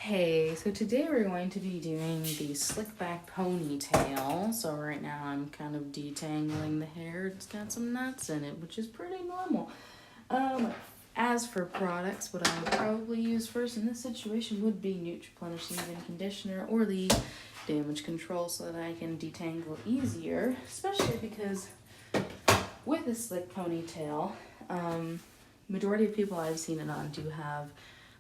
Hey, so today we're going to be doing the slick back ponytail. So right now I'm kind of detangling the hair. It's got some knots in it, which is pretty normal. As for products, what I would probably use first in this situation would be Nutriplenish leave-in conditioner or the damage control so that I can detangle easier, especially because with a slick ponytail, majority of people I've seen it on do have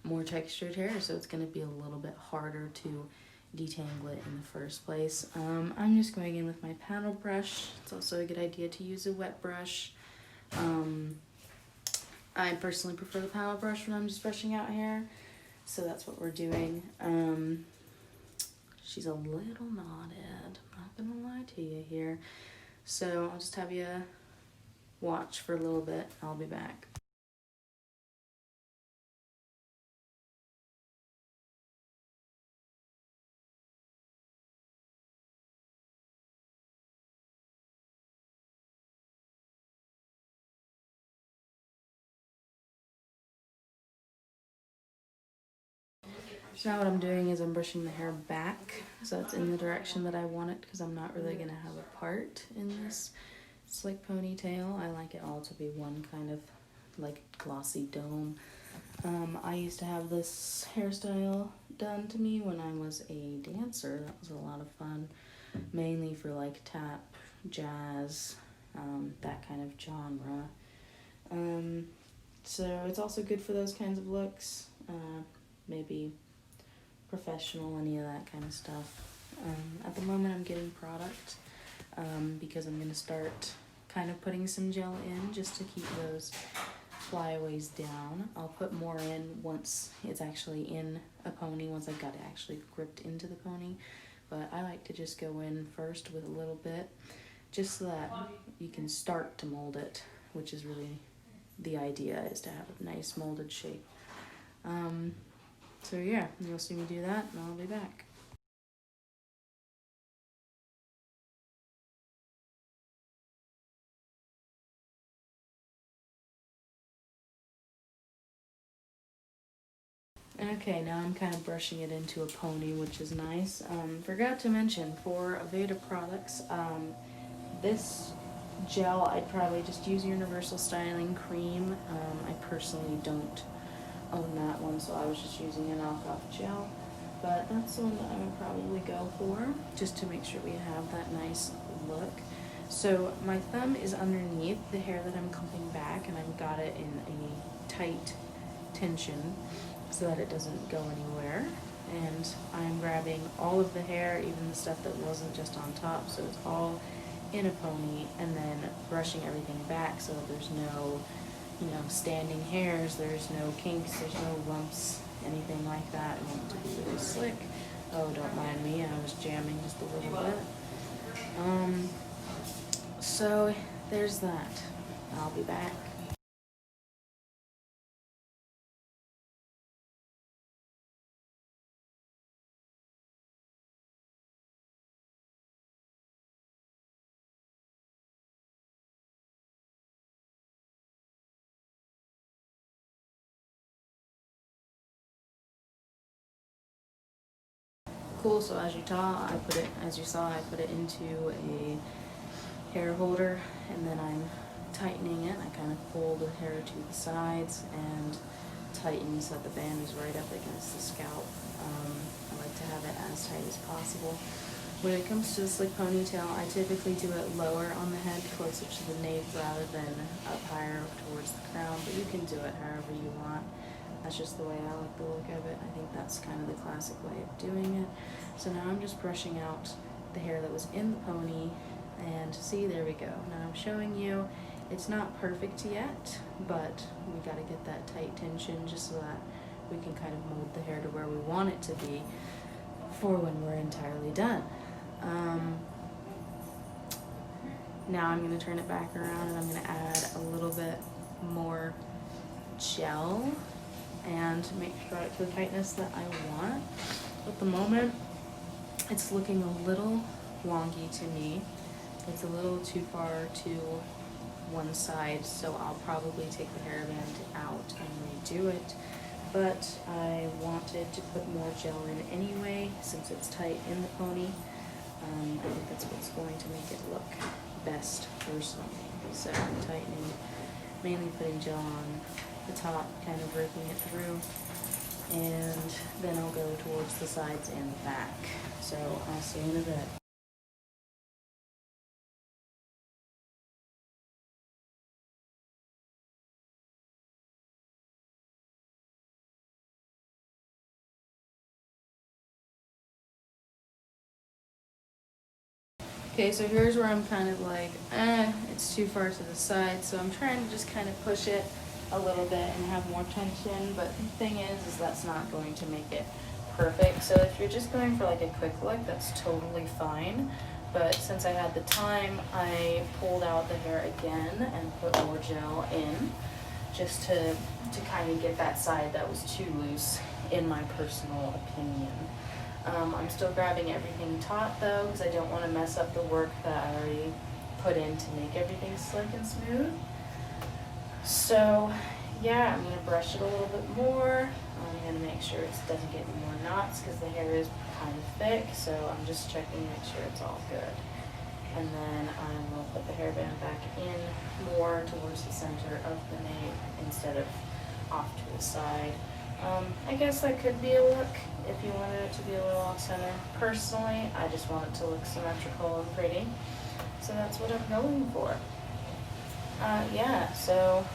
more textured hair, so it's going to be a little bit harder to detangle it in the first place. I'm just going in with my paddle brush. It's also a good idea to use a wet brush. I personally prefer the paddle brush when I'm just brushing out hair, so that's what we're doing. She's a little knotted, I'm not going to lie to you here. So I'll just have you watch for a little bit. I'll be back. So now what I'm doing is I'm brushing the hair back so it's in the direction that I want it, because I'm not really going to have a part in this slick ponytail. I like it all to be one kind of like glossy dome. I used to have this hairstyle done to me when I was a dancer. That was a lot of fun, mainly for like tap, jazz, that kind of genre. So it's also good for those kinds of looks, maybe professional, any of that kind of stuff. At the moment I'm getting product because I'm going to start kind of putting some gel in just to keep those flyaways down. I'll put more in once it's actually in a pony, once I've got it actually gripped into the pony. But I like to just go in first with a little bit, just so that you can start to mold it, which is really the idea, is to have a nice molded shape. So yeah, you'll see me do that and I'll be back. Okay, now I'm kind of brushing it into a pony, which is nice. Forgot to mention, for Aveda products, this gel, I'd probably just use Universal Styling Cream. I personally don't own that one, so I was just using a knockoff gel. But that's the one that I would probably go for, just to make sure we have that nice look. So my thumb is underneath the hair that I'm clipping back, and I've got it in a tight tension so that it doesn't go anywhere. And I'm grabbing all of the hair, even the stuff that wasn't just on top, so it's all in a pony, and then brushing everything back so that there's no, standing hairs, there's no kinks, there's no lumps, anything like that. I want it to be really slick. Oh, don't mind me, I was jamming just a little bit. So there's that. I'll be back. Cool, so as you saw, I put it into a hair holder, and then I'm tightening it. I kind of pull the hair to the sides and tighten so that the band is right up against the scalp. I like to have it as tight as possible. When it comes to the slick ponytail, I typically do it lower on the head, closer to the nape rather than up higher towards the crown, but you can do it however you want. That's just the way I like the look of it. I think that's kind of the classic way of doing it. So now I'm just brushing out the hair that was in the pony, and see, there we go. Now I'm showing you, it's not perfect yet, but we got to get that tight tension just so that we can kind of mold the hair to where we want it to be for when we're entirely done. Now I'm going to turn it back around, and I'm going to add a little bit more gel and make sure it's the tightness that I want. At the moment, it's looking a little wonky to me. It's a little too far to one side, so I'll probably take the hairband out and redo it. but I wanted to put more gel in anyway since it's tight in the pony. I think that's what's going to make it look best personally. So I'm tightening, mainly putting gel on the top, kind of raking it through, and then I'll go towards the sides and the back. So I'll see you in a bit. Okay, so here's where I'm kind of like, it's too far to the side, so I'm trying to just kind of push it a little bit and have more tension, but the thing is that's not going to make it perfect. So if you're just going for like a quick look, that's totally fine. But since I had the time, I pulled out the hair again and put more gel in, just to kind of get that side that was too loose, in my personal opinion. I'm still grabbing everything taut though, because I don't want to mess up the work that I already put in to make everything slick and smooth. So yeah, I'm going to brush it a little bit more. I'm going to make sure it doesn't get any more knots because the hair is kind of thick, so I'm just checking to make sure it's all good. And then I will put the hairband back in more towards the center of the nape instead of off to the side. I guess that could be a look if you wanted it to be a little off center. Personally, I just want it to look symmetrical and pretty. So that's what I'm going for. Yeah, so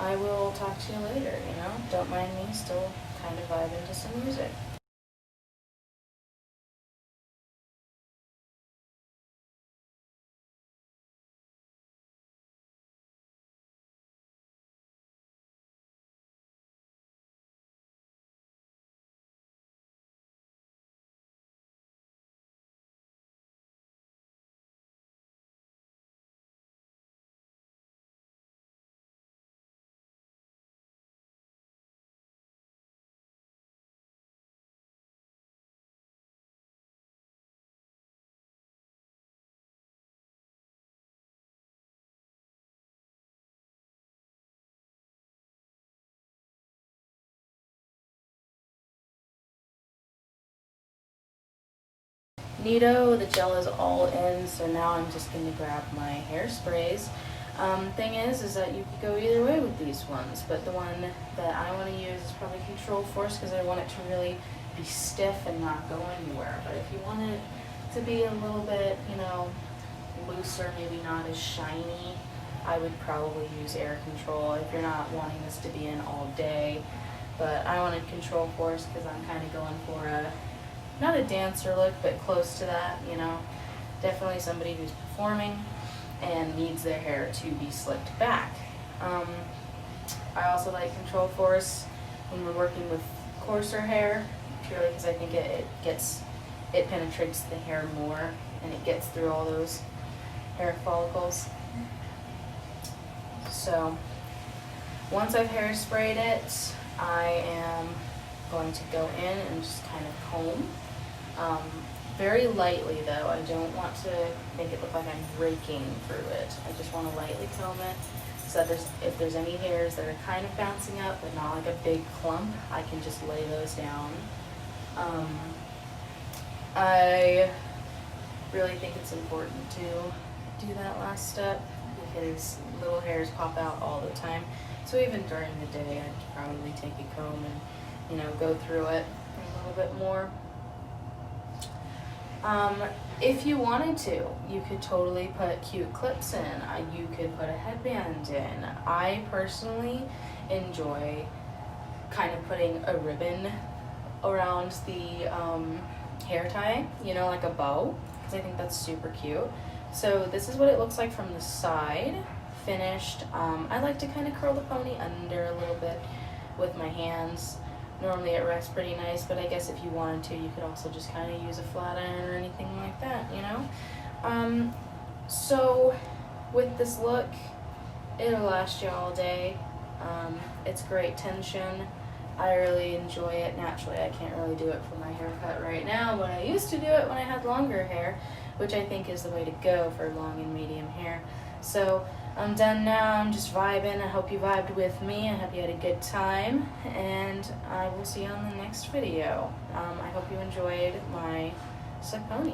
I will talk to you later, Don't mind me still kind of vibing to some music. Neato, the gel is all in, so now I'm just going to grab my hairsprays. Thing is that you could go either way with these ones, but the one that I want to use is probably Control Force because I want it to really be stiff and not go anywhere. But if you want it to be a little bit, looser, maybe not as shiny, I would probably use Air Control if you're not wanting this to be in all day. But I wanted Control Force because I'm kind of going for not a dancer look, but close to that, Definitely somebody who's performing and needs their hair to be slicked back. I also like Control Force when we're working with coarser hair, purely because I think it penetrates the hair more and it gets through all those hair follicles. So once I've hairsprayed it, I am going to go in and just kind of comb. Very lightly though, I don't want to make it look like I'm raking through it. I just want to lightly comb it so that if there's any hairs that are kind of bouncing up but not like a big clump, I can just lay those down. I really think it's important to do that last step because little hairs pop out all the time. So even during the day, I'd probably take a comb and go through it a little bit more. If you wanted to, you could totally put cute clips in. You could put a headband in. I personally enjoy kind of putting a ribbon around the hair tie, like a bow, because I think that's super cute. So this is what it looks like from the side, finished. I like to kind of curl the pony under a little bit with my hands. Normally it rests pretty nice, but I guess if you wanted to, you could also just kind of use a flat iron or anything like that, So with this look, it'll last you all day. It's great tension. I really enjoy it naturally. I can't really do it for my haircut right now, but I used to do it when I had longer hair, which I think is the way to go for long and medium hair. So I'm done now. I'm just vibing. I hope you vibed with me. I hope you had a good time, and I will see you on the next video. I hope you enjoyed my stuffed pony.